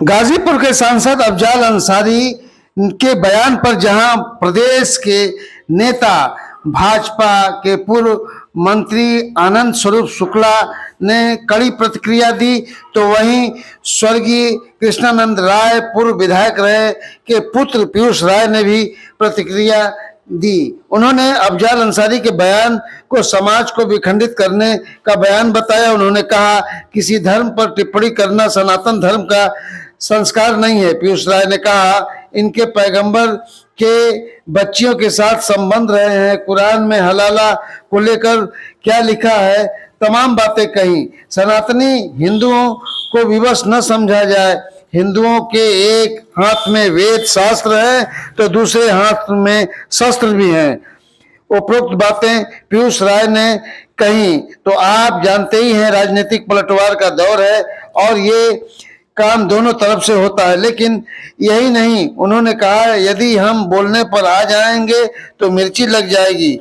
गाजीपुर के सांसद अफजाल अंसारी के बयान पर जहां प्रदेश के नेता भाजपा के पूर्व मंत्री आनंद स्वरूप शुक्ला ने कड़ी प्रतिक्रिया दी, तो वहीं स्वर्गीय कृष्णानंद राय पूर्व विधायक रहे के पुत्र पीयूष राय ने भी प्रतिक्रिया दी। उन्होंने अफजाल अंसारी के बयान को समाज को विखंडित करने का बयान बताया। उन्होंने कहा, किसी धर्म पर टिप्पणी करना सनातन धर्म का संस्कार नहीं है। पीयूष राय ने कहा, इनके पैगंबर के बच्चियों के साथ संबंध रहे हैं, कुरान में हलाला को लेकर क्या लिखा है, तमाम बातें कही। सनातनी हिंदुओं को विवश न समझा जाए। हिंदुओं के एक हाथ में वेद शास्त्र है तो दूसरे हाथ में शस्त्र भी हैं। उपरोक्त बातें पीयूष राय ने कही। तो आप जानते ही हैं, राजनीतिक पलटवार का दौर है और ये काम दोनों तरफ से होता है। लेकिन यही नहीं, उन्होंने कहा, यदि हम बोलने पर आ जाएंगे तो मिर्ची लग जाएगी।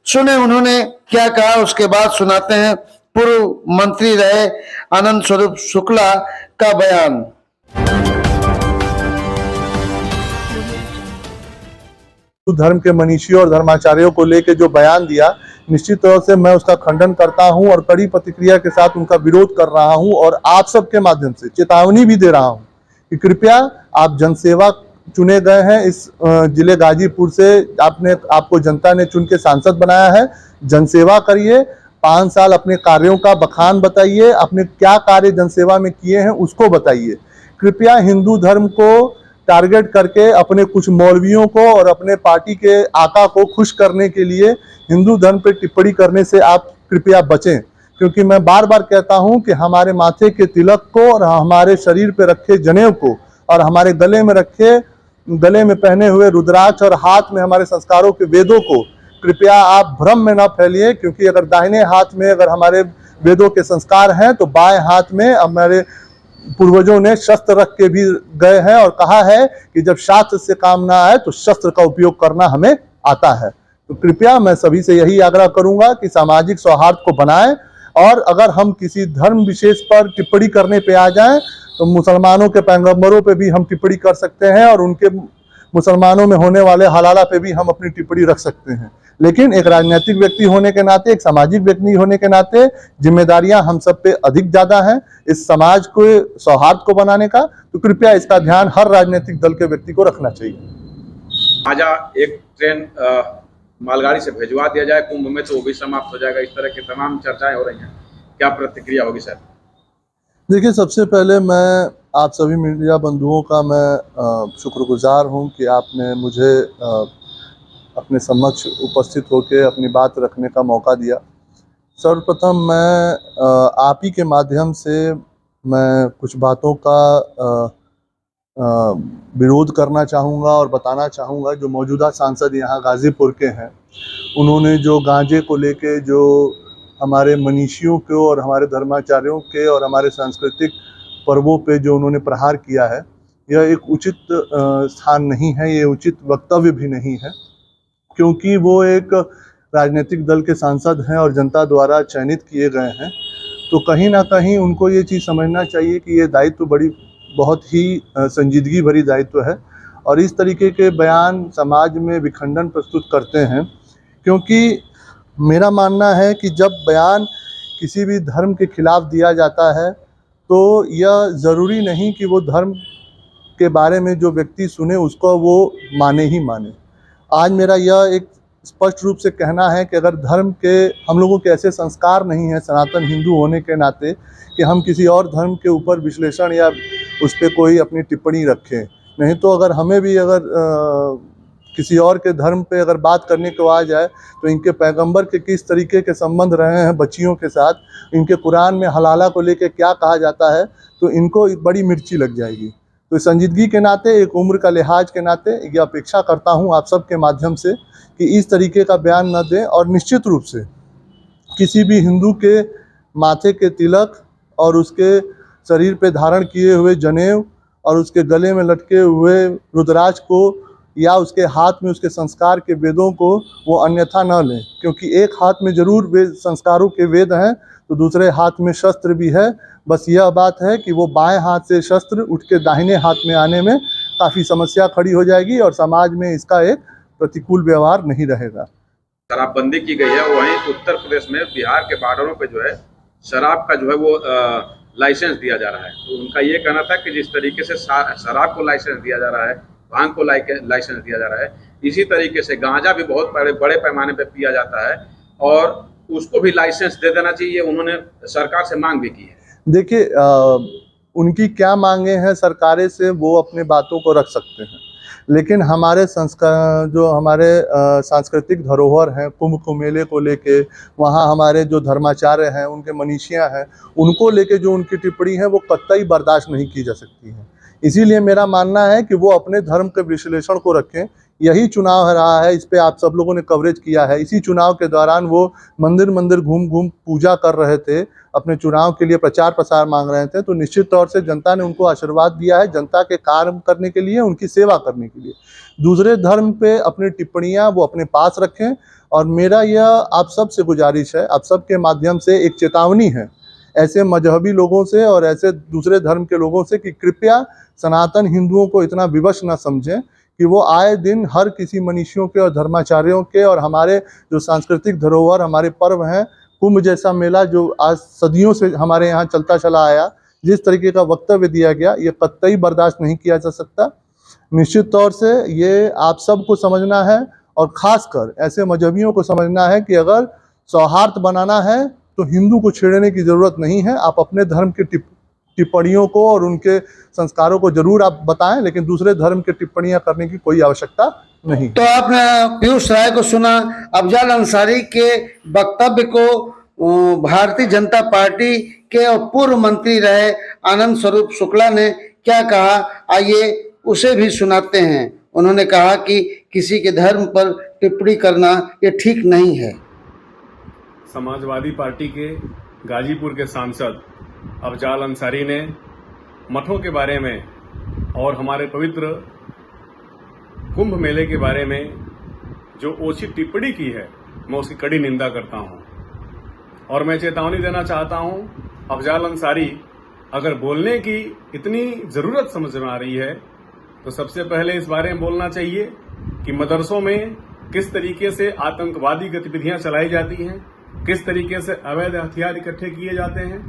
सुने उन्होंने क्या कहा, उसके बाद सुनाते हैं पूर्व मंत्री रहे आनंद स्वरूप शुक्ला का बयान। धर्म के मनीषियों और धर्माचार्यों को लेकर जो बयान दिया, निश्चित तौर से मैं उसका खंडन करता हूं और कड़ी प्रतिक्रिया के साथ उनका विरोध कर रहा हूं और आप सबके माध्यम से चेतावनी भी दे रहा हूं कि कृपया आप जनसेवा चुने गए हैं इस जिले गाजीपुर से, आपको जनता ने चुन के सांसद बनाया है। जनसेवा करिए, 5 साल अपने कार्यों का बखान बताइए, अपने क्या कार्य जनसेवा में किए हैं उसको बताइए। कृपया हिंदू धर्म को टारगेट करके अपने कुछ मौलवियों को और अपने पार्टी के आका को खुश करने के लिए हिंदू धर्म पर टिप्पणी करने से आप कृपया बचें, क्योंकि मैं बार बार कहता हूं कि हमारे माथे के तिलक को और हमारे शरीर पे रखे जनेऊ को और हमारे गले में पहने हुए रुद्राक्ष और हाथ में हमारे संस्कारों के वेदों को कृपया आप भ्रम में न फैलिए, क्योंकि अगर दाहिने हाथ में अगर हमारे वेदों के संस्कार हैं तो बाएं हाथ में हमारे पूर्वजों ने शस्त्र रख के भी गए हैं और कहा है कि जब शास्त्र से काम ना आए तो शस्त्र का उपयोग करना हमें आता है। तो कृपया मैं सभी से यही आग्रह करूंगा कि सामाजिक सौहार्द को बनाएं, और अगर हम किसी धर्म विशेष पर टिप्पणी करने पे आ जाएं तो मुसलमानों के पैगंबरों पे भी हम टिप्पणी कर सकते हैं और उनके मुसलमानों में होने वाले हलाला पे भी हम अपनी टिप्पणी रख सकते हैं। लेकिन एक राजनीतिक व्यक्ति होने के नाते, एक सामाजिक व्यक्ति होने के नाते जिम्मेदारियां हम सब पे अधिक ज्यादा हैं इस समाज को सौहार्द को बनाने का। तो कृपया इसका ध्यान हर राजनीतिक दल के व्यक्ति को रखना चाहिए। आजा एक ट्रेन मालगाड़ी से भिजवा दिया जाए कुंभ में तो वो भी समाप्त हो जाएगा। इस तरह की तमाम चर्चाएं हो रही हैं, क्या प्रतिक्रिया होगी सर? देखिए, सबसे पहले मैं आप सभी मीडिया बंधुओं का मैं शुक्रगुजार हूं कि आपने मुझे अपने समक्ष उपस्थित होकर अपनी बात रखने का मौका दिया। सर्वप्रथम मैं आप ही के माध्यम से मैं कुछ बातों का विरोध करना चाहूँगा और बताना चाहूँगा। जो मौजूदा सांसद यहाँ गाज़ीपुर के हैं, उन्होंने जो गांजे को लेके जो हमारे मनीषियों को और हमारे धर्माचार्यों के और हमारे सांस्कृतिक पर्वों पे जो उन्होंने प्रहार किया है, यह एक उचित स्थान नहीं है, ये उचित वक्तव्य भी नहीं है, क्योंकि वो एक राजनीतिक दल के सांसद हैं और जनता द्वारा चयनित किए गए हैं। तो कहीं ना कहीं उनको ये चीज़ समझना चाहिए कि ये दायित्व बहुत ही संजीदगी भरी दायित्व है और इस तरीके के बयान समाज में विखंडन प्रस्तुत करते हैं। क्योंकि मेरा मानना है कि जब बयान किसी भी धर्म के खिलाफ दिया जाता है तो यह ज़रूरी नहीं कि वो धर्म के बारे में जो व्यक्ति सुने उसको वो माने ही माने। आज मेरा यह एक स्पष्ट रूप से कहना है कि अगर धर्म के हम लोगों के ऐसे संस्कार नहीं है सनातन हिंदू होने के नाते कि हम किसी और धर्म के ऊपर विश्लेषण या उस पर कोई अपनी टिप्पणी रखें। नहीं तो अगर हमें भी अगर किसी और के धर्म पे अगर बात करने को आ जाए तो इनके पैगंबर के किस तरीके के संबंध रहे हैं बच्चियों के साथ, इनके कुरान में हलाला को लेके क्या कहा जाता है, तो इनको बड़ी मिर्ची लग जाएगी। तो संजीदगी के नाते, एक उम्र का लिहाज के नाते ये अपेक्षा करता हूँ आप सबके माध्यम से कि इस तरीके का बयान न दें और निश्चित रूप से किसी भी हिंदू के माथे के तिलक और उसके शरीर पे धारण किए हुए जनेऊ और उसके गले में लटके हुए रुद्राक्ष को या उसके हाथ में उसके संस्कार के वेदों को वो अन्यथा न लें, क्योंकि एक हाथ में जरूर वेद संस्कारों के वेद हैं तो दूसरे हाथ में शस्त्र भी है। बस यह बात है कि वो बाएं हाथ से शस्त्र उठ के दाहिने हाथ में आने में काफ़ी समस्या खड़ी हो जाएगी और समाज में इसका एक प्रतिकूल व्यवहार नहीं रहेगा। शराबबंदी की गई है, वहीं उत्तर प्रदेश में बिहार के बॉर्डरों पे जो है शराब का जो है वो लाइसेंस दिया जा रहा है। तो उनका ये कहना था कि जिस तरीके से शराब को लाइसेंस दिया जा रहा है, भांग को लाइसेंस दिया जा रहा है, इसी तरीके से गांजा भी बहुत बड़े पैमाने पे पिया जाता है और उसको भी लाइसेंस दे देना चाहिए। उन्होंने सरकार से मांग भी की है। देखिए, उनकी क्या मांगे हैं सरकारें से, वो अपने बातों को रख सकते हैं, लेकिन हमारे संस्कार जो हमारे सांस्कृतिक धरोहर हैं, कुंभ को मेले को लेके, वहाँ हमारे जो धर्माचार्य हैं, उनके मनीषियाँ हैं, उनको लेके जो उनकी टिप्पणी है वो कतई बर्दाश्त नहीं की जा सकती है। इसीलिए मेरा मानना है कि वो अपने धर्म के विश्लेषण को रखें। यही चुनाव रहा है, इस पे आप सब लोगों ने कवरेज किया है। इसी चुनाव के दौरान वो मंदिर मंदिर घूम घूम पूजा कर रहे थे, अपने चुनाव के लिए प्रचार प्रसार मांग रहे थे। तो निश्चित तौर से जनता ने उनको आशीर्वाद दिया है, जनता के कार्य करने के लिए, उनकी सेवा करने के लिए। दूसरे धर्म पे अपनी टिप्पणियां वो अपने पास रखें। और मेरा यह आप सब से गुजारिश है, आप सब के माध्यम से एक चेतावनी है ऐसे मजहबी लोगों से और ऐसे दूसरे धर्म के लोगों से कि कृपया सनातन हिंदुओं को इतना विवश न समझें कि वो आए दिन हर किसी मनीषियों के और धर्माचार्यों के और हमारे जो सांस्कृतिक धरोहर, हमारे पर्व हैं, कुंभ जैसा मेला जो आज सदियों से हमारे यहाँ चलता चला आया, जिस तरीके का वक्तव्य दिया गया, ये कतई बर्दाश्त नहीं किया जा सकता। निश्चित तौर से ये आप सबको समझना है और ख़ासकर ऐसे मजहबियों को समझना है कि अगर सौहार्द बनाना है तो हिंदू को छेड़ने की ज़रूरत नहीं है। आप अपने धर्म की टिप्पणियों को और उनके संस्कारों को जरूर आप बताएं, लेकिन दूसरे धर्म की टिप्पणियां करने की कोई आवश्यकता नहीं। तो आपने पीयूष राय को सुना। अफजाल अंसारी के वक्तव्य को भारतीय जनता पार्टी के और पूर्व मंत्री रहे आनंद स्वरूप शुक्ला ने क्या कहा, आइए उसे भी सुनाते हैं। उन्होंने कहा कि किसी के धर्म पर टिप्पणी करना ये ठीक नहीं है। समाजवादी पार्टी के गाजीपुर के सांसद अफजाल अंसारी ने मठों के बारे में और हमारे पवित्र कुंभ मेले के बारे में जो ओछी टिप्पणी की है, मैं उसकी कड़ी निंदा करता हूं। और मैं चेतावनी देना चाहता हूं, अफजाल अंसारी अगर बोलने की इतनी जरूरत समझ में आ रही है तो सबसे पहले इस बारे में बोलना चाहिए कि मदरसों में किस तरीके से आतंकवादी गतिविधियां चलाई जाती हैं, किस तरीके से अवैध हथियार इकट्ठे किए जाते हैं,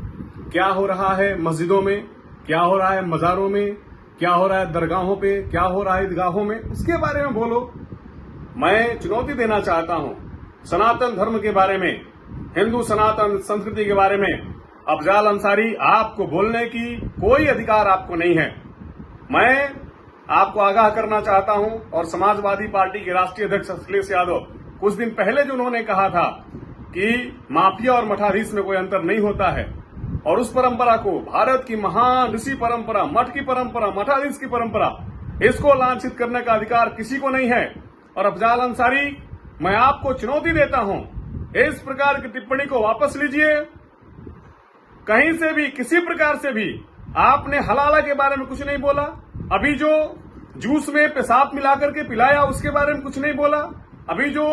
क्या हो रहा है मस्जिदों में, क्या हो रहा है मज़ारों में, क्या हो रहा है दरगाहों पे, क्या हो रहा है ईदगाहों में, उसके बारे में बोलो। मैं चुनौती देना चाहता हूं सनातन धर्म के बारे में, हिंदू सनातन संस्कृति के बारे में अफजाल अंसारी, आपको बोलने की कोई अधिकार आपको नहीं है। मैं आपको आगाह करना चाहता हूं और समाजवादी पार्टी के राष्ट्रीय अध्यक्ष अखिलेश यादव, कुछ दिन पहले जो उन्होंने कहा था कि माफिया और मठाधीश में कोई अंतर नहीं होता है और उस परंपरा को, भारत की महान ऋषि परंपरा, मठ की परंपरा, मठाधीश की परंपरा, इसको लांछित करने का अधिकार किसी को नहीं है। और अफजाल अंसारी, मैं आपको चुनौती देता हूं, इस प्रकार की टिप्पणी को वापस लीजिए। कहीं से भी, किसी प्रकार से भी आपने हलाला के बारे में कुछ नहीं बोला। अभी जो जूस में पेशाब मिलाकर के पिलाया उसके बारे में कुछ नहीं बोला। अभी जो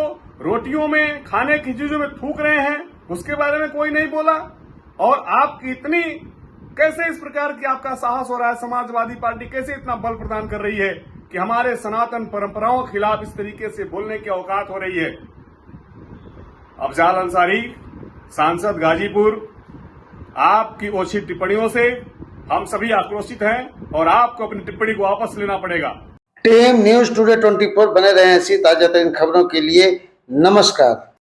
रोटियों में, खाने की चीजों में थूक रहे हैं उसके बारे में कोई नहीं बोला। और आपकी इतनी, कैसे इस प्रकार की आपका साहस हो रहा है, समाजवादी पार्टी कैसे इतना बल प्रदान कर रही है कि हमारे सनातन परंपराओं के खिलाफ इस तरीके से बोलने की औकात हो रही है। अफजाल अंसारी, सांसद गाजीपुर, आपकी ओछी टिप्पणियों से हम सभी आक्रोशित हैं और आपको अपनी टिप्पणी को वापस लेना पड़ेगा। टीएम न्यूज टुडे 24 बने रहे ऐसी ताजा तरीन खबरों के लिए। नमस्कार।